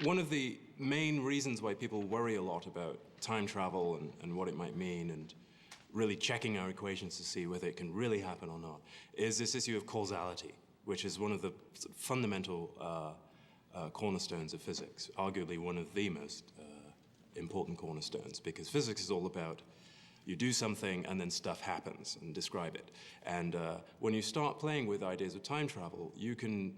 One of the main reasons why people worry a lot about time travel and what it might mean and really checking our equations to see whether it can really happen or not is this issue of causality, which is one of the fundamental cornerstones of physics, arguably one of the most important cornerstones, because physics is all about you do something and then stuff happens, and describe it. And when you start playing with ideas of time travel, you can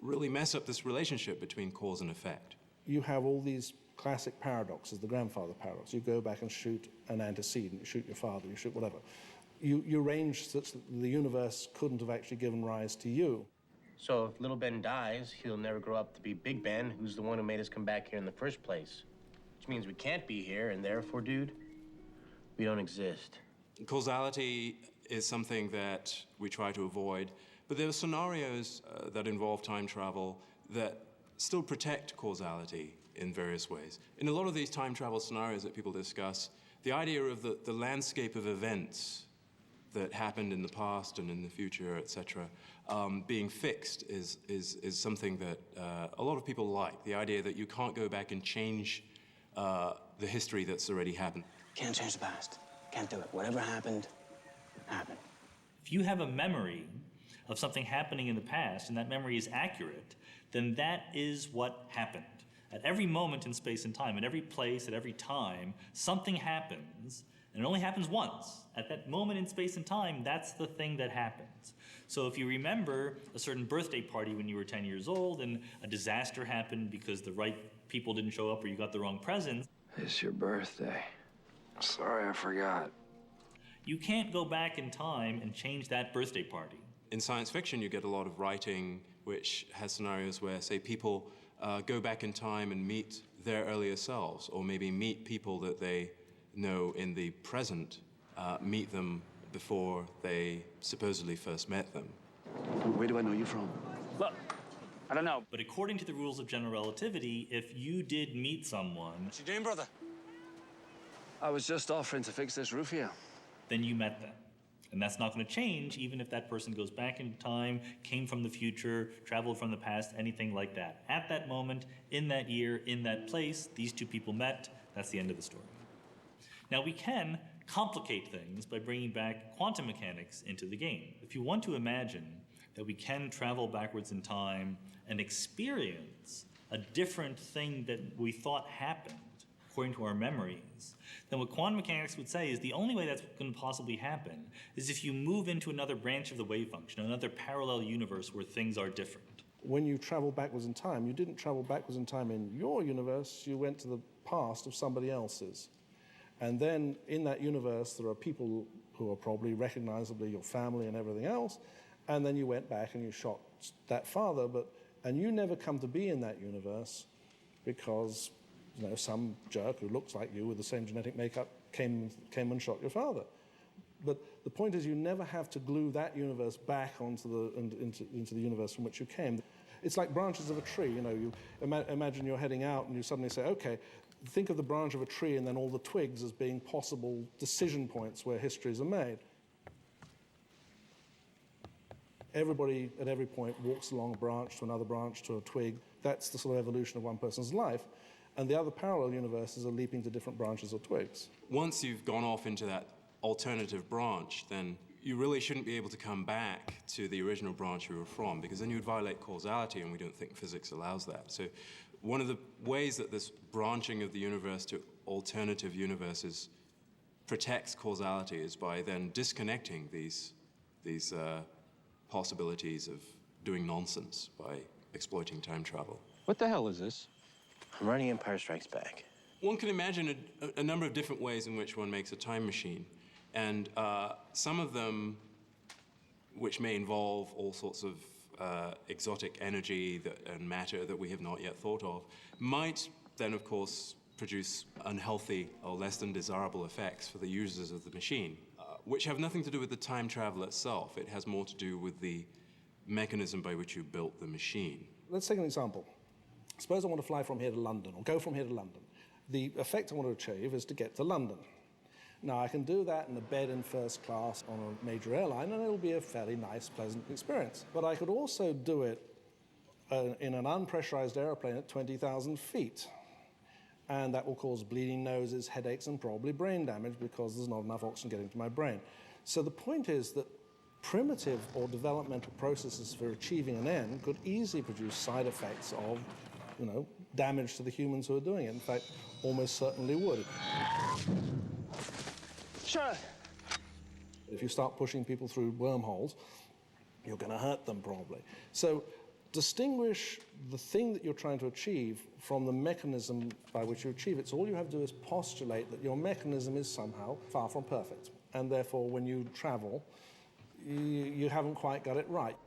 really mess up this relationship between cause and effect. You have all these classic paradoxes, the grandfather paradox. You go back and shoot an antecedent, you shoot your father, you shoot whatever. You arrange such that the universe couldn't have actually given rise to you. So if little Ben dies, he'll never grow up to be Big Ben, who's the one who made us come back here in the first place. Which means we can't be here, and therefore, dude, we don't exist. Causality is something that we try to avoid, but there are scenarios that involve time travel that still protect causality in various ways. In a lot of these time travel scenarios that people discuss, the idea of the landscape of events that happened in the past and in the future, etc., being fixed is something that a lot of people like. The idea that you can't go back and change the history that's already happened. Can't change the past. Can't do it. Whatever happened, happened. If you have a memory of something happening in the past and that memory is accurate, then that is what happened. At every moment in space and time, at every place, at every time, something happens, and it only happens once. At that moment in space and time, that's the thing that happens. So if you remember a certain birthday party when you were 10 years old and a disaster happened because the right people didn't show up or you got the wrong presents. It's your birthday. Sorry, I forgot. You can't go back in time and change that birthday party. In science fiction, you get a lot of writing which has scenarios where, say, people go back in time and meet their earlier selves, or maybe meet people that they know in the present, meet them before they supposedly first met them. Where do I know you from? Look, I don't know. But according to the rules of general relativity, if you did meet someone... What's you doing, brother? I was just offering to fix this roof here. Then you met them. And that's not going to change even if that person goes back in time, came from the future, traveled from the past, anything like that. At that moment, in that year, in that place, these two people met. That's the end of the story. Now, we can complicate things by bringing back quantum mechanics into the game. If you want to imagine that we can travel backwards in time and experience a different thing that we thought happened according to our memories, then what quantum mechanics would say is the only way that's going to possibly happen is if you move into another branch of the wave function, another parallel universe where things are different. When you travel backwards in time, you didn't travel backwards in time in your universe, you went to the past of somebody else's. And then in that universe, there are people who are probably recognizably your family and everything else, and then you went back and you shot that father, and you never come to be in that universe because some jerk who looks like you with the same genetic makeup came and shot your father. But the point is, you never have to glue that universe back into the universe from which you came. It's like branches of a tree. You imagine you're heading out and you suddenly say, okay, think of the branch of a tree and then all the twigs as being possible decision points where histories are made. Everybody at every point walks along a branch to another branch to a twig. That's the sort of evolution of one person's life. And the other parallel universes are leaping to different branches or twigs. Once you've gone off into that alternative branch, then you really shouldn't be able to come back to the original branch you were from, because then you would violate causality, and we don't think physics allows that. So one of the ways that this branching of the universe to alternative universes protects causality is by then disconnecting these possibilities of doing nonsense by exploiting time travel. What the hell is this? I'm running Empire Strikes Back. One can imagine a number of different ways in which one makes a time machine. And some of them, which may involve all sorts of exotic energy and matter that we have not yet thought of, might then, of course, produce unhealthy or less than desirable effects for the users of the machine, which have nothing to do with the time travel itself. It has more to do with the mechanism by which you built the machine. Let's take an example. Suppose I want to fly from here to London, or go from here to London. The effect I want to achieve is to get to London. Now, I can do that in a bed in first class on a major airline, and it'll be a fairly nice, pleasant experience. But I could also do it in an unpressurized airplane at 20,000 feet. And that will cause bleeding noses, headaches, and probably brain damage because there's not enough oxygen getting to my brain. So the point is that primitive or developmental processes for achieving an end could easily produce side effects of, damage to the humans who are doing it. In fact, almost certainly would. Shut up. If you start pushing people through wormholes, you're going to hurt them probably. So distinguish the thing that you're trying to achieve from the mechanism by which you achieve it. So all you have to do is postulate that your mechanism is somehow far from perfect. And therefore, when you travel, you haven't quite got it right.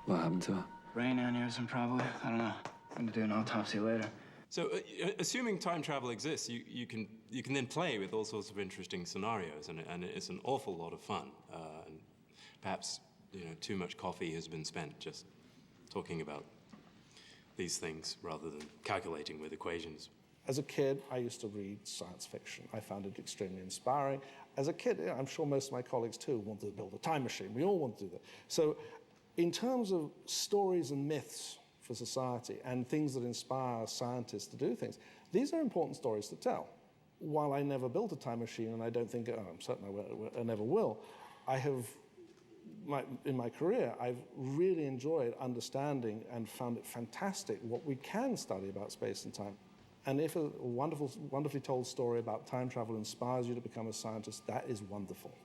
What happened to her? Brain aneurysm, probably. I don't know. I'm gonna do an autopsy later. So, assuming time travel exists, you can then play with all sorts of interesting scenarios, and it's an awful lot of fun. And perhaps too much coffee has been spent just talking about these things rather than calculating with equations. As a kid, I used to read science fiction. I found it extremely inspiring. As a kid, I'm sure most of my colleagues too wanted to build a time machine. We all want to do that. So, in terms of stories and myths for society and things that inspire scientists to do things, these are important stories to tell. While I never built a time machine, and I don't think, I'm certain I never will, in my career, I've really enjoyed understanding and found it fantastic what we can study about space and time. And if a wonderfully told story about time travel inspires you to become a scientist, that is wonderful.